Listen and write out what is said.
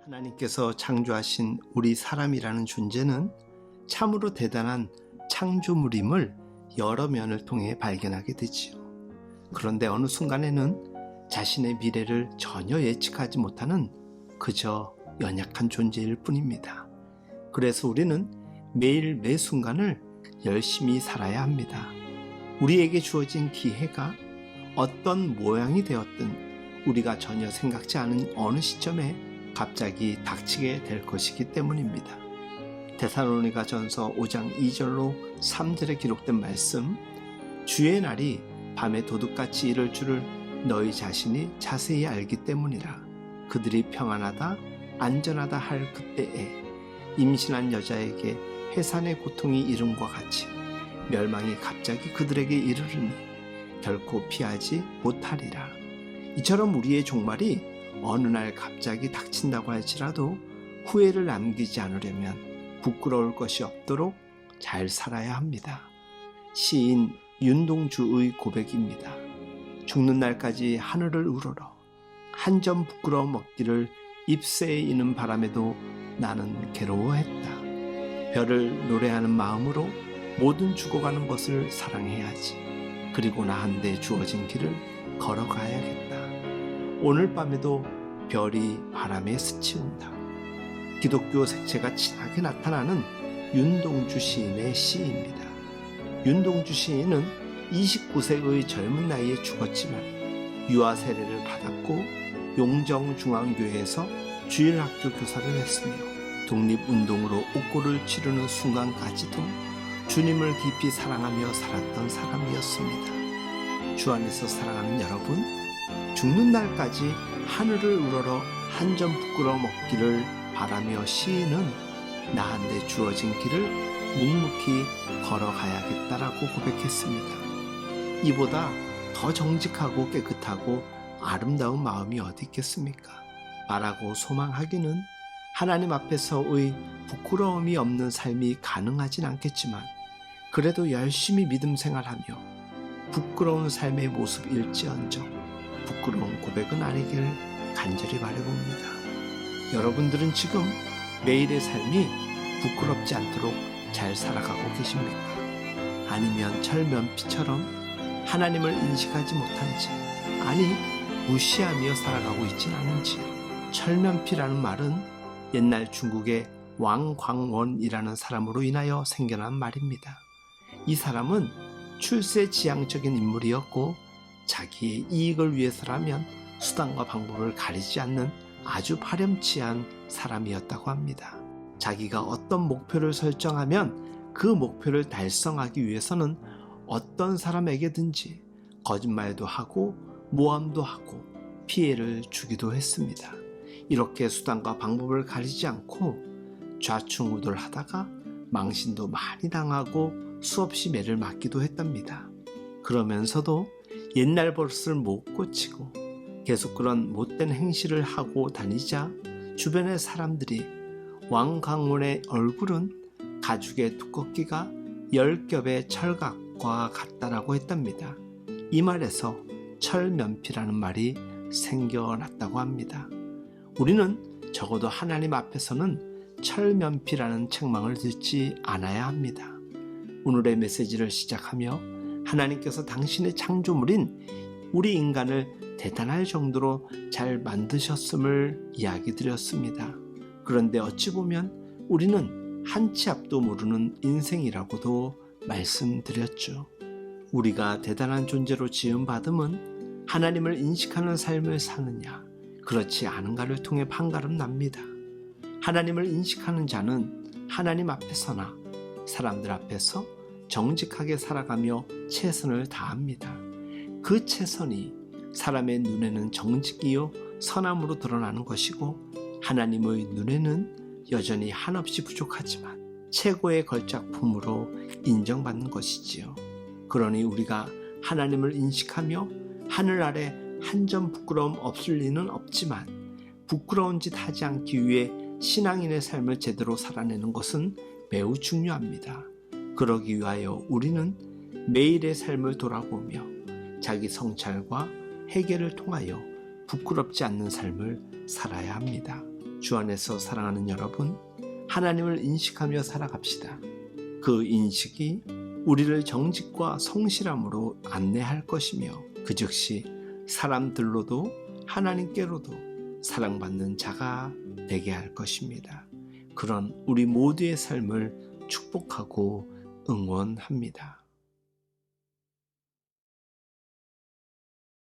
하나님께서 창조하신 우리 사람이라는 존재는 참으로 대단한 창조물임을 여러 면을 통해 발견하게 되지요. 그런데 어느 순간에는 자신의 미래를 전혀 예측하지 못하는 그저 연약한 존재일 뿐입니다. 그래서 우리는 매일 매 순간을 열심히 살아야 합니다. 우리에게 주어진 기회가 어떤 모양이 되었든 우리가 전혀 생각지 않은 어느 시점에 갑자기 닥치게 될 것이기 때문입니다. 데살로니가전서 5장 2절로 3절에 기록된 말씀, 주의 날이 밤에 도둑같이 이를 줄을 너희 자신이 자세히 알기 때문이라. 그들이 평안하다 안전하다 할 그때에 임신한 여자에게 해산의 고통이 이름과 같이 멸망이 갑자기 그들에게 이르르니 결코 피하지 못하리라. 이처럼 우리의 종말이 어느 날 갑자기 닥친다고 할지라도 후회를 남기지 않으려면 부끄러울 것이 없도록 잘 살아야 합니다. 시인 윤동주의 고백입니다. 죽는 날까지 하늘을 우러러 한 점 부끄러움 없기를 잎새에 이는 바람에도 나는 괴로워했다. 별을 노래하는 마음으로 모든 죽어가는 것을 사랑해야지. 그리고 나한테 주어진 길을 걸어가야겠다. 오늘 밤에도 별이 바람에 스치운다. 기독교 색채가 진하게 나타나는 윤동주 시인의 시입니다. 윤동주 시인은 29세의 젊은 나이에 죽었지만 유아 세례를 받았고 용정중앙교회에서 주일학교 교사를 했으며 독립운동으로 옥고를 치르는 순간까지도 주님을 깊이 사랑하며 살았던 사람이었습니다. 주 안에서 사랑하는 여러분, 죽는 날까지 하늘을 우러러 한 점 부끄러움 없기를 바라며 시인은 나한테 주어진 길을 묵묵히 걸어가야겠다라고 고백했습니다. 이보다 더 정직하고 깨끗하고 아름다운 마음이 어디 있겠습니까? 바라고 소망하기는 하나님 앞에서의 부끄러움이 없는 삶이 가능하진 않겠지만 그래도 열심히 믿음 생활하며 부끄러운 삶의 모습일지언정 부끄러운 고백은 아니길 간절히 바라봅니다. 여러분들은 지금 매일의 삶이 부끄럽지 않도록 잘 살아가고 계십니까? 아니면 철면피처럼 하나님을 인식하지 못한지, 아니 무시하며 살아가고 있진 않은지요. 철면피라는 말은 옛날 중국의 왕광원이라는 사람으로 인하여 생겨난 말입니다. 이 사람은 출세지향적인 인물이었고 자기의 이익을 위해서라면 수단과 방법을 가리지 않는 아주 파렴치한 사람이었다고 합니다. 자기가 어떤 목표를 설정하면 그 목표를 달성하기 위해서는 어떤 사람에게든지 거짓말도 하고 모함도 하고 피해를 주기도 했습니다. 이렇게 수단과 방법을 가리지 않고 좌충우돌하다가 망신도 많이 당하고 수없이 매를 맞기도 했답니다. 그러면서도 옛날 버릇을 못 고치고 계속 그런 못된 행실을 하고 다니자 주변의 사람들이 왕광원의 얼굴은 가죽의 두껍기가 10겹의 철각과 같다라고 했답니다. 이 말에서 철면피라는 말이 생겨났다고 합니다. 우리는 적어도 하나님 앞에서는 철면피라는 책망을 듣지 않아야 합니다. 오늘의 메시지를 시작하며 하나님께서 당신의 창조물인 우리 인간을 대단할 정도로 잘 만드셨음을 이야기 드렸습니다. 그런데 어찌 보면 우리는 한치 앞도 모르는 인생이라고도 말씀드렸죠. 우리가 대단한 존재로 지음받음은 하나님을 인식하는 삶을 사느냐, 그렇지 않은가를 통해 판가름 납니다. 하나님을 인식하는 자는 하나님 앞에서나 사람들 앞에서 정직하게 살아가며 최선을 다합니다. 그 최선이 사람의 눈에는 정직이요 선함으로 드러나는 것이고 하나님의 눈에는 여전히 한없이 부족하지만 최고의 걸작품으로 인정받는 것이지요. 그러니 우리가 하나님을 인식하며 하늘 아래 한 점 부끄러움 없을 리는 없지만 부끄러운 짓 하지 않기 위해 신앙인의 삶을 제대로 살아내는 것은 매우 중요합니다. 그러기 위하여 우리는 매일의 삶을 돌아보며 자기 성찰과 회개를 통하여 부끄럽지 않는 삶을 살아야 합니다. 주 안에서 사랑하는 여러분, 하나님을 인식하며 살아갑시다. 그 인식이 우리를 정직과 성실함으로 안내할 것이며 그 즉시 사람들로도 하나님께로도 사랑받는 자가 되게 할 것입니다. 그런 우리 모두의 삶을 축복하고 응원합니다.